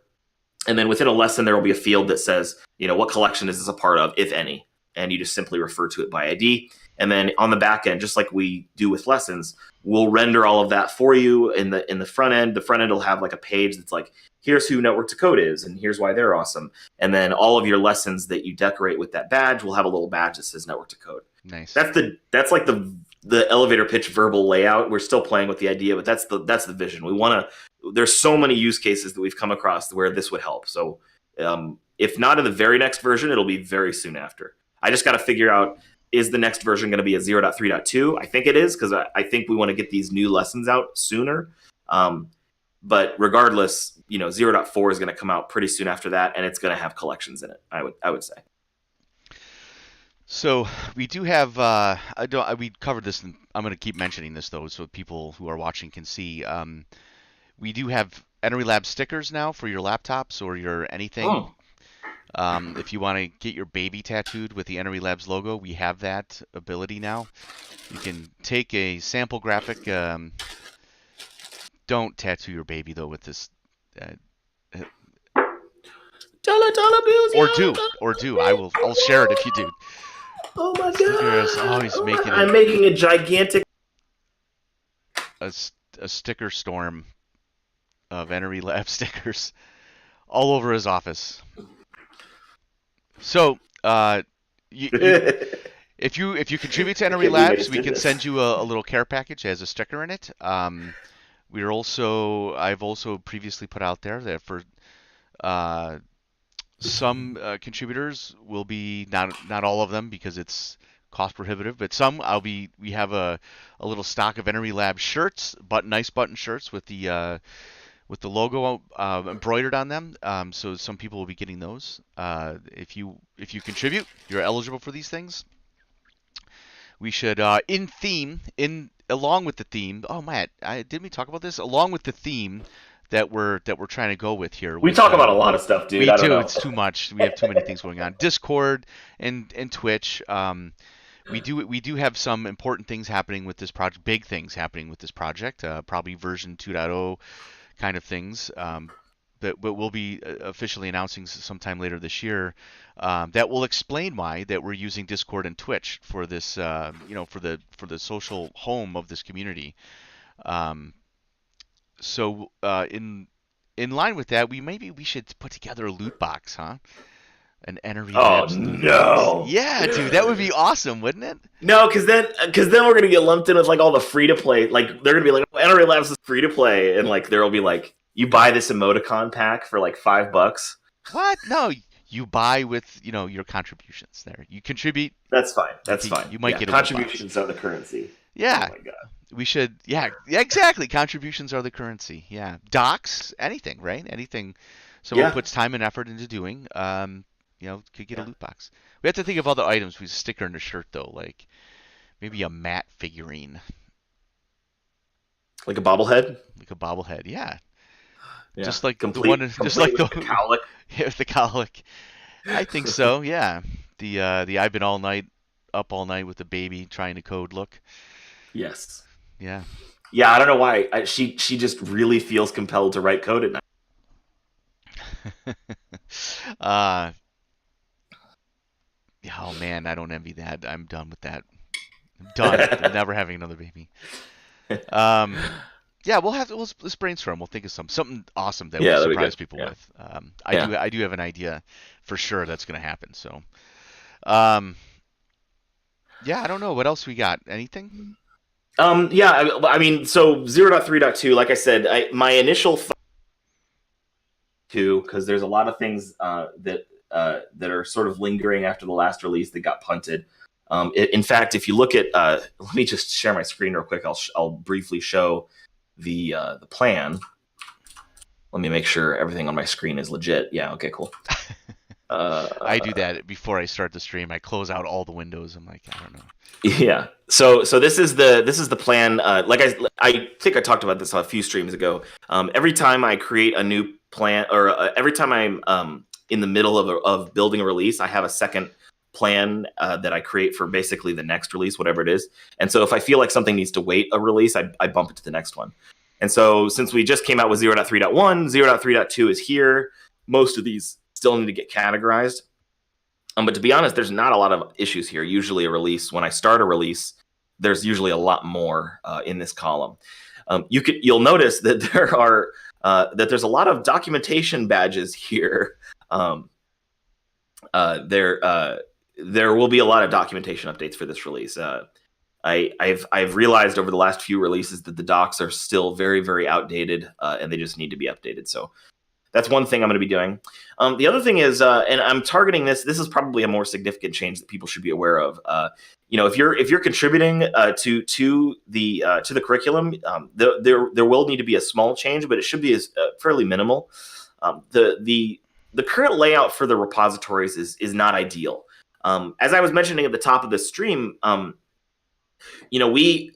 And then within a lesson, there will be a field that says, what collection is this a part of, if any? And you just simply refer to it by ID. And then on the back end, just like we do with lessons, we'll render all of that for you in the front end. The front end will have like a page that's like, here's who Network to Code is, and here's why they're awesome. And then all of your lessons that you decorate with that badge will have a little badge that says Network to Code. Nice. That's like the elevator pitch verbal layout. We're still playing with the idea, but that's the vision. We want to. There's so many use cases that we've come across where this would help. So if not in the very next version, it'll be very soon after. I just got to figure out, is the next version going to be a 0.3.2? I think it is, because I think we want to get these new lessons out sooner. But regardless, 0.4 is going to come out pretty soon after that, and it's going to have collections in it. I would say. So we do have. We covered this, and I'm going to keep mentioning this though, so people who are watching can see. We do have NRE Lab stickers now for your laptops or your anything. Oh. If you want to get your baby tattooed with the NRE Labs logo, we have that ability now. You can take a sample graphic. Don't tattoo your baby though with this. Or do. I'll share it if you do. Oh my Stickers. god! Oh, he's making I'm making a gigantic a sticker storm of NRE Lab stickers all over his office. So, if you contribute to NRE Labs, we can send you a little care package that has a sticker in it. I've also previously put out there that for some contributors will be not all of them because it's cost prohibitive, but some we have a little stock of NRE Lab shirts, nice button shirts with the with the logo embroidered on them. So some people will be getting those. If you contribute, you're eligible for these things. We should in theme in along with the theme. Oh Matt, didn't we talk about this? Along with the theme that we're trying to go with here We with talk about a lot of stuff, dude. we I don't do. know. It's too much. We have too many things going on. Discord and Twitch. We do have some important things happening with this project. Big things happening with this project. Probably version 2.0 kind of things. But we'll be officially announcing sometime later this year. That will explain why that we're using Discord and Twitch for this. For the social home of this community. Um, so in line with that, we should put together a loot box, huh? An NRE Oh Labs loot box. no. Yeah, dude, that would be awesome, wouldn't it? No, because then we're gonna get lumped in with like all the free to play. Like they're gonna be like, oh, NRA Labs is free to play, and like there'll be like you buy this emoticon pack for like $5. What? No, you buy with your contributions there. You contribute, That's fine. you That's can, fine. you might Yeah, get a loot box. contributions are the currency. Oh Yeah, my god. we should. Yeah, yeah, exactly. Contributions are the currency. Yeah, docs, anything, right? Anything someone Yeah. puts time and effort into doing, could get a Yeah. loot box. We have to think of other items. We sticker in a shirt though, like maybe a matte figurine, Like a bobblehead. like a bobblehead. Yeah, Yeah. just like the Complete. one, just Complete like with the the cowlick. yeah, with the colic. I think so. Yeah, the I've been up all night with the baby trying to code look. Yes. Yeah. Yeah. I don't know why. She just really feels compelled to write code at night. uh, yeah, oh man, I don't envy that. I'm done with that. I'm done. I'm never having another baby. Um, yeah, let's brainstorm. We'll think of something awesome that we'll Yeah, that'd be good. surprise people Yeah. with. Yeah. I do have an idea for sure that's going to happen. So, um, yeah, I don't know what else we got. Anything? Yeah. I mean, so 0.3.2. Like I said, my initial too, because there's a lot of things that are sort of lingering after the last release that got punted. In fact, if you look at, let me just share my screen real quick. I'll briefly show the plan. Let me make sure everything on my screen is legit. Yeah. Okay. Cool. I do that before I start the stream. I close out all the windows. I'm like, I don't know. Yeah. So this is the plan. Like I think I talked about this a few streams ago. Every time I create a new plan, or every time I'm in the middle of building a release, I have a second plan that I create for basically the next release, whatever it is. And so if I feel like something needs to wait a release, I bump it to the next one. And so since we just came out with 0.3.1, 0.3.2 is here. Most of these still need to get categorized. But to be honest, there's not a lot of issues here. Usually a release, when I start a release, there's usually a lot more in this column. You'll notice that there's a lot of documentation badges here. There will be a lot of documentation updates for this release. I've realized over the last few releases that the docs are still very, very outdated, and they just need to be updated. So that's one thing I'm going to be doing. The other thing is, and I'm targeting this. This is probably a more significant change that people should be aware of. If you're contributing to the curriculum, there will need to be a small change, but it should be fairly minimal. The current layout for the repositories is not ideal. As I was mentioning at the top of the stream, we,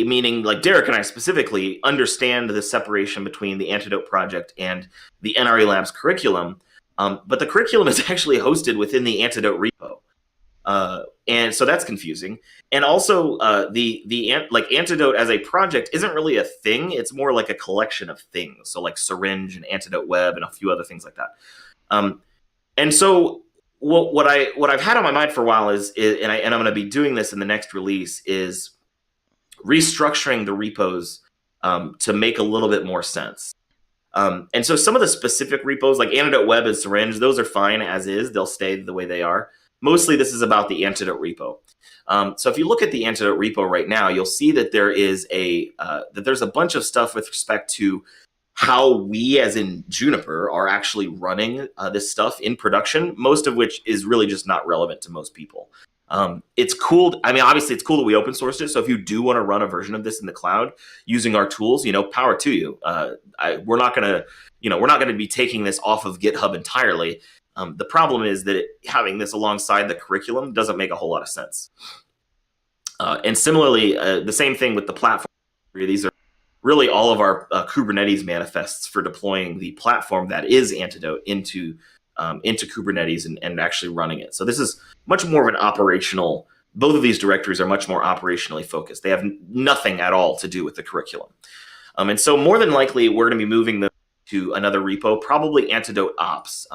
meaning like Derek and I specifically, understand the separation between the Antidote project and the NRA Labs curriculum. But the curriculum is actually hosted within the Antidote repo. And so that's confusing. And also, the Antidote as a project isn't really a thing. It's more like a collection of things. So like Syringe and Antidote Web and a few other things like that. And so what I've had on my mind for a while is and I'm going to be doing this in the next release, is restructuring the repos to make a little bit more sense. And so some of the specific repos, like Antidote Web and Syringe, those are fine as is. They'll stay the way they are. Mostly this is about the Antidote repo. So if you look at the Antidote repo right now, you'll see that there's a bunch of stuff with respect to how we, as in Juniper, are actually running this stuff in production, most of which is really just not relevant to most people. It's cool. I mean, obviously, it's cool that we open sourced it. So if you do want to run a version of this in the cloud using our tools, power to you. We're not gonna, we're not gonna be taking this off of GitHub entirely. The problem is that having this alongside the curriculum doesn't make a whole lot of sense. And similarly, the same thing with the platform. These are really all of our Kubernetes manifests for deploying the platform that is Antidote into Kubernetes and actually running it. So this is much more of an operational. Both of these directories are much more operationally focused. They have nothing at all to do with the curriculum. And so more than likely, we're going to be moving them to another repo, probably Antidote Ops.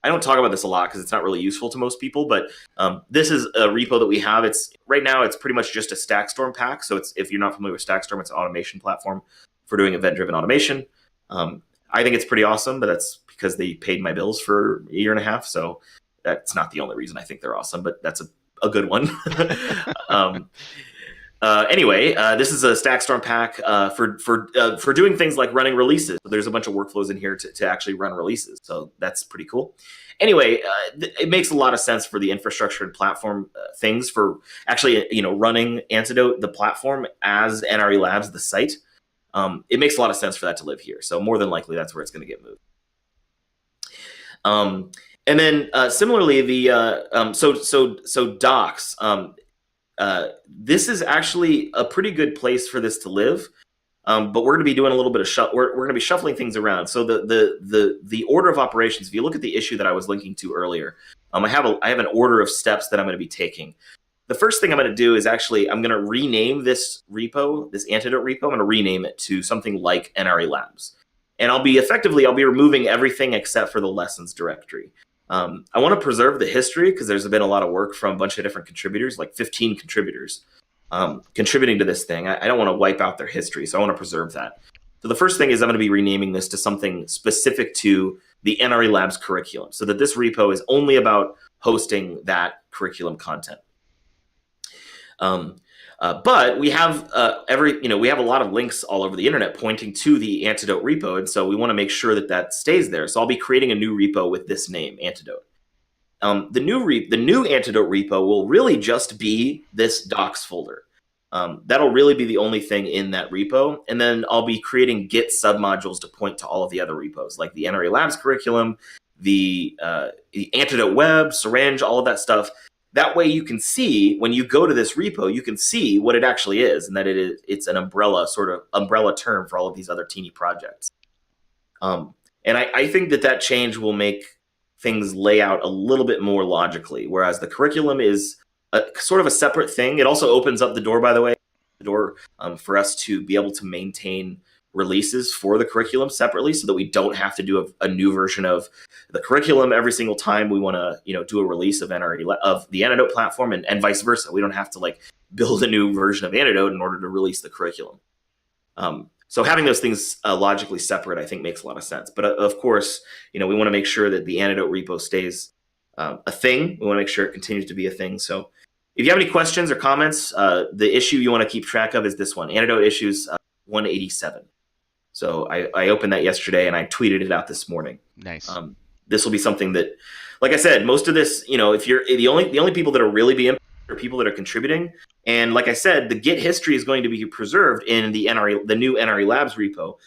I don't talk about this a lot because it's not really useful to most people, but this is a repo that we have. It's right now it's pretty much just a StackStorm pack. So if you're not familiar with StackStorm, it's an automation platform for doing event-driven automation. I think it's pretty awesome, but that's because they paid my bills for a year and a half. So that's not the only reason I think they're awesome, but that's a good one. um, Anyway, this is a StackStorm pack for doing things like running releases. There's a bunch of workflows in here to actually run releases, so that's pretty cool. Anyway, it makes a lot of sense for the infrastructure and platform things for actually running Antidote the platform as NRE Labs the site. It makes a lot of sense for that to live here. So more than likely, that's where it's going to get moved. And then similarly, the so docs. This is actually a pretty good place for this to live. But we're going to be doing a little bit of we're going to be shuffling things around. So the order of operations. If you look at the issue that I was linking to earlier, I have an order of steps that I'm going to be taking. The first thing I'm going to do is actually I'm going to rename this repo, this Antidote repo. I'm going to rename it to something like NRE Labs, and I'll be removing everything except for the lessons directory. I want to preserve the history because there's been a lot of work from a bunch of different contributors, like 15 contributors contributing to this thing. I don't want to wipe out their history, so I want to preserve that. So the first thing is I'm going to be renaming this to something specific to the NRE Labs curriculum, so that this repo is only about hosting that curriculum content. But we have we have a lot of links all over the internet pointing to the Antidote repo, and so we want to make sure that that stays there. So I'll be creating a new repo with this name, Antidote. The new Antidote repo will really just be this docs folder. That'll really be the only thing in that repo, and then I'll be creating Git submodules to point to all of the other repos, like the NRE Labs curriculum, the Antidote Web, Syringe, all of that stuff. That way you can see, when you go to this repo, you can see what it actually is, and that it's an umbrella term for all of these other teeny projects. And I think that change will make things lay out a little bit more logically, whereas the curriculum is sort of a separate thing. It also opens up the door, by the way, for us to be able to maintain releases for the curriculum separately, so that we don't have to do a new version of the curriculum every single time we want to do a release of of the Antidote platform, and vice versa. We don't have to build a new version of Antidote in order to release the curriculum. So having those things logically separate, I think, makes a lot of sense. But of course, we want to make sure that the Antidote repo stays a thing. We want to make sure it continues to be a thing. So if you have any questions or comments, the issue you want to keep track of is this one, Antidote issues 187. So I opened that yesterday and I tweeted it out this morning. Nice. This will be something that, like I said, most of this, if you're the only people that are really being impacted are people that are contributing. And like I said, the Git history is going to be preserved in the new NRE Labs repo.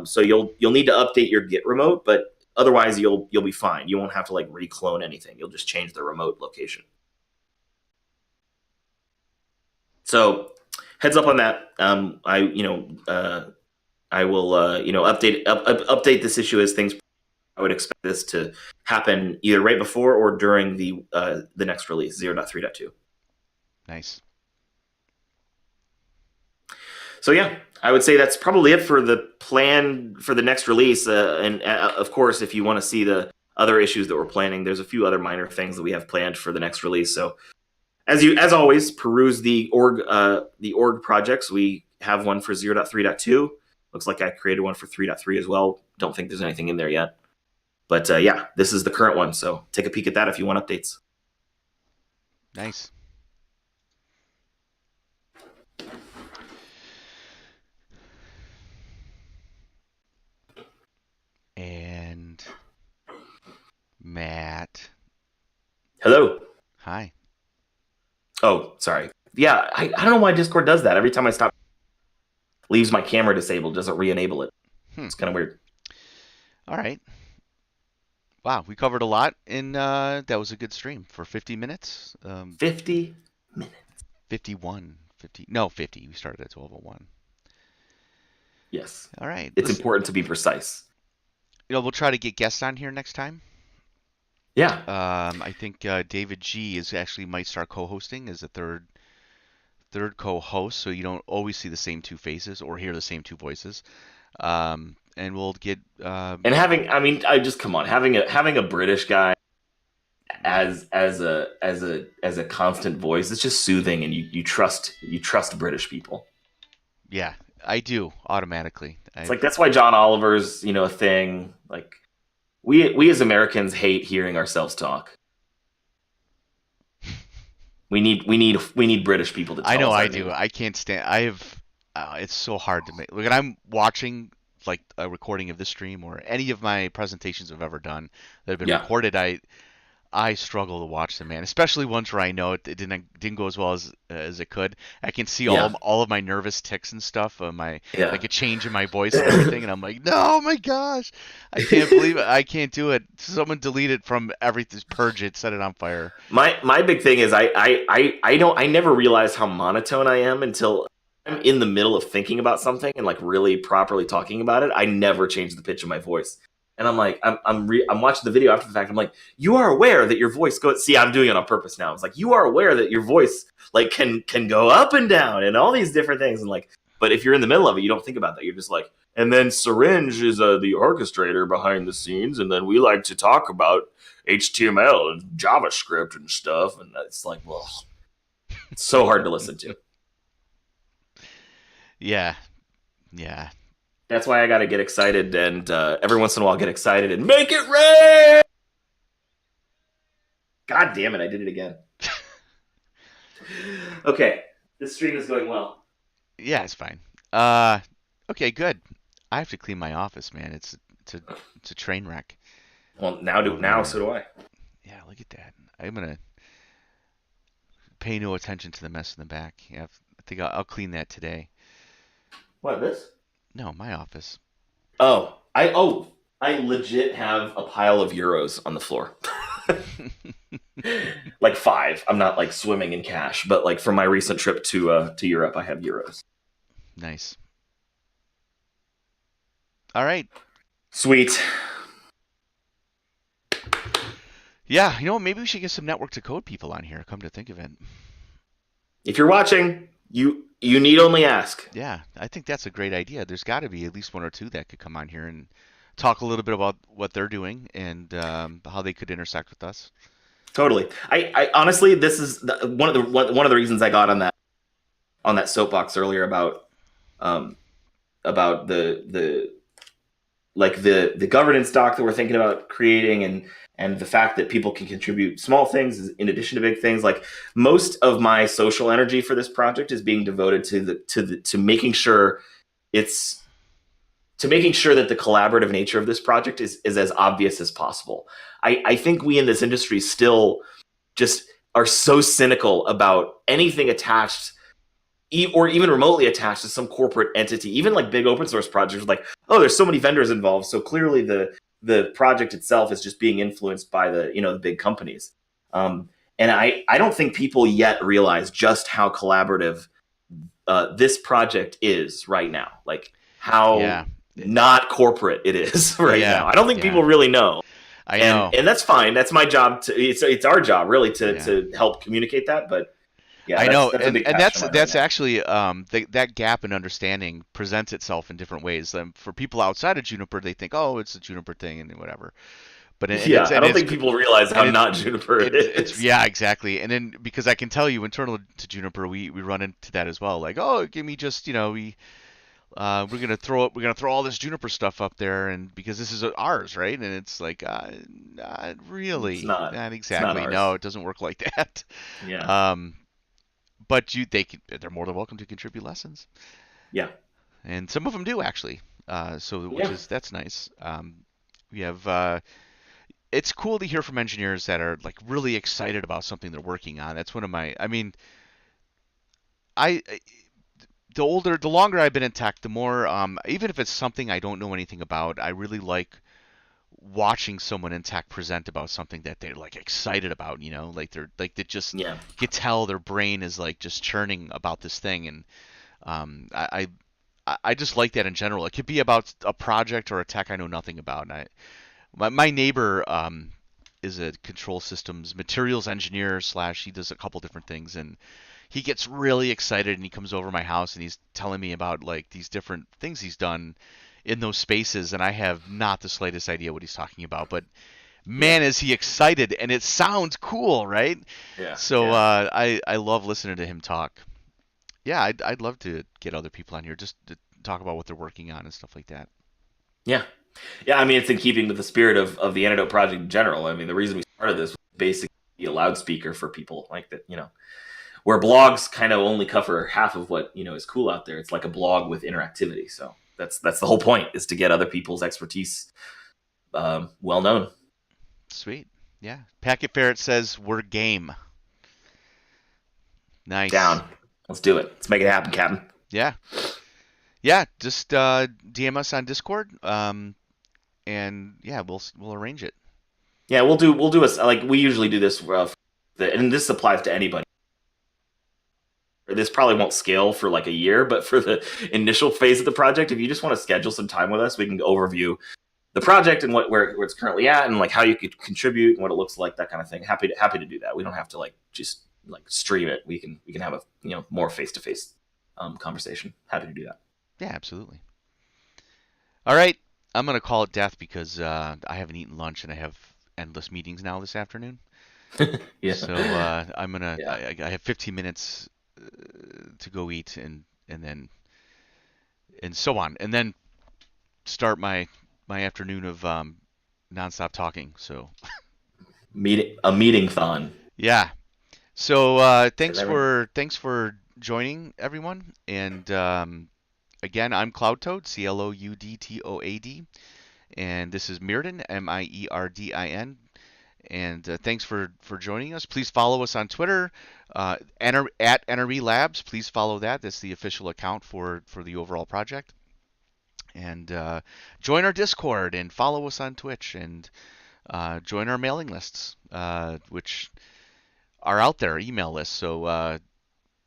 So you'll need to update your Git remote, but otherwise you'll be fine. You won't have to reclone anything. You'll just change the remote location. So heads up on that. I will update this issue as things. I would expect this to happen either right before or during the next release, 0.3.2. Nice. So yeah, I would say that's probably it for the plan for the next release. And of course, if you want to see the other issues that we're planning, there's a few other minor things that we have planned for the next release. So as always, peruse the org projects. We have one for 0.3.2. Looks like I created one for 3.3 as well. Don't think there's anything in there yet. But yeah, this is the current one. So take a peek at that if you want updates. Nice. And Matt. Hello. Hi. Oh, sorry. Yeah, I don't know why Discord does that. Every time I stop, leaves my camera disabled, doesn't re-enable it. Hmm. It's kind of weird. All right. Wow, we covered a lot, and that was a good stream for 50 minutes. 50 minutes. 51, 50. No, 50. We started at 12:01. Yes. All right. It's Listen, important to be precise. we'll try to get guests on here next time. Yeah. I think David G is actually might start co-hosting as a third co-host, so you don't always see the same two faces or hear the same two voices. And we'll get And having, I mean, I just come on, having a British guy as a constant voice, it's just soothing, and you trust British people. yeah, I do automatically. It's like that's why John Oliver's a thing. Like we as Americans hate hearing ourselves talk. We need British people to I tell know us I our do. news. I can't stand. I have. It's so hard to make. Look, and I'm watching like a recording of this stream or any of my presentations I've ever done that have been Yeah, recorded. I struggle to watch them, man. Especially ones where I know it didn't go as well as it could. I can see yeah, all of my nervous ticks and stuff, my yeah. like a change in my voice and everything, and I'm like, no, my gosh, I can't believe it. I can't do it. Someone delete it from everything, purge it, set it on fire. My big thing is I never realized how monotone I am until I'm in the middle of thinking about something and like really properly talking about it. I never change the pitch of my voice. And I'm like, I'm watching the video after the fact. I'm like, you are aware that your voice goes. See, I'm doing it on purpose now. It's like you are aware that your voice like can go up and down and all these different things. And like, but if you're in the middle of it, you don't think about that. You're just like, and then Syringe is the orchestrator behind the scenes, and then we like to talk about HTML and JavaScript and stuff. And it's like, well, it's so hard to listen to. Yeah, yeah. That's why I got to get excited, and every once in a while get excited and make it rain. God damn it, I did it again. Okay, this stream is going well. Yeah, it's fine. Uh, okay, good. I have to clean my office, man. It's a train wreck Well, now over so do I. Yeah, look at that. I'm gonna pay no attention to the mess in the back. Yeah, I think I'll clean that today. What, this? No, my office. I legit have a pile of euros on the floor. Like five. I'm not like swimming in cash, but like from my recent trip to Europe, I have euros. Nice. All right. Sweet. Yeah, you know what? Maybe we should get some network to code people on here. Come to think of it. If you're watching, you need only ask. Yeah, I think that's a great idea. There's got to be at least one or two that could come on here and talk a little bit about what they're doing and how they could intersect with us. Totally. I honestly, this is one of the reasons I got on that soapbox earlier um about the like the governance doc that we're thinking about creating, and the fact that people can contribute small things in addition to big things. Like most of my social energy for this project is being devoted to making sure it's to making sure that the collaborative nature of this project is as obvious as possible. I think we in this industry still just are so cynical about anything attached or even remotely attached to some corporate entity. Even like big open source projects, like, oh, there's so many vendors involved, so clearly the project itself is just being influenced by the big companies. And I don't think people yet realize just how collaborative this project is right now. Like how Yeah. not corporate it is right Yeah. now. I don't think Yeah. people really know. I And know. and that's fine. That's my job to it's our job really to Yeah. to help communicate that. But yeah, I that's know, that's a big and passion of mine right that's now. actually that gap in understanding presents itself in different ways. For people outside of Juniper, they think, oh, it's a Juniper thing and whatever. But Yeah, I don't think people realize how not Juniper it it's is. yeah, exactly. And then because I can tell you internal to Juniper, we run into that as well. Like, oh, give me just we're gonna throw all this Juniper stuff up there, and because this is ours, right? And it's like, not It's really, not. not It's not exactly. No, ours. it doesn't work like that. Yeah. Um, but they're more than welcome to contribute lessons, Yeah. and some of them do actually. So which Yeah. is that's nice. We have it's cool to hear from engineers that are like really excited about something they're working on. That's one of my. I mean, I the longer I've been in tech, the more even if it's something I don't know anything about, I really like watching someone in tech present about something that they're like excited about. Like they just Yeah. you could tell their brain is like just churning about this thing, and I just like that in general. It could be about a project or a tech I know nothing about. And my neighbor is a control systems materials engineer slash he does a couple different things, and he gets really excited and he comes over my house and he's telling me about like these different things he's done in those spaces, and I have not the slightest idea what he's talking about, but Yeah. man is he excited and it sounds cool, right? Yeah. So Yeah. I love listening to him talk. Yeah, I'd love to get other people on here just to talk about what they're working on and stuff like that. Yeah. Yeah. I mean, it's in keeping with the spirit of the Antidote Project in general. I mean, the reason we started this was basically be a loudspeaker for people like that, where blogs kind of only cover half of what, is cool out there. It's like a blog with interactivity. So that's the whole point, is to get other people's expertise well known. Sweet. Yeah. Packet Ferret says we're game. Nice. Down. Let's do it. Let's make it happen, Captain. Yeah. Yeah. Just DM us on Discord. And yeah, we'll arrange it. Yeah, we'll do a like we usually do this, and this applies to anybody. This probably won't scale for like a year, but for the initial phase of the project, if you just want to schedule some time with us, we can overview the project and where it's currently at, and like how you could contribute and what it looks like, that kind of thing. Happy to do that. We don't have to like just like stream it. We can have a more face to face conversation. Happy to do Yeah, absolutely. All right. I'm gonna call it death because I haven't eaten lunch and I have endless meetings now this afternoon. that. Yeah, So I'm gonna. yeah, I have 15 minutes to go eat and then and so on, and then start my afternoon of nonstop talking. So meeting thon. yeah. So And then thanks for joining everyone. And again, I'm Cloud Toad, CLOUDTOAD, and this is Mirrodin, MIERDIN. And thanks for joining us. Please follow us on Twitter at NRE Labs. Please follow that. That's the official account for the overall project. And join our Discord and follow us on Twitch and join our mailing lists, which are out there, email lists. So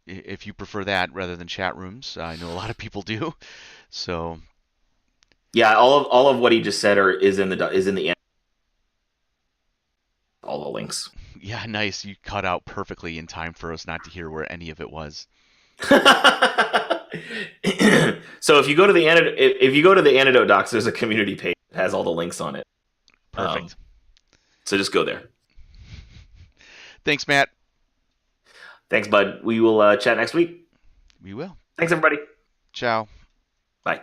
if you prefer that rather than chat rooms, I know a lot of people do. So yeah, all of what he just said is in the all the links. yeah, nice. You cut out perfectly in time for us not to hear where any of it was. So if you go to the antidote docs, there's a community page that has all the links on it. Um, Perfect. so just go there. Thanks, Matt. Thanks, bud. We will chat next week. We will. Thanks, everybody. Ciao. Bye.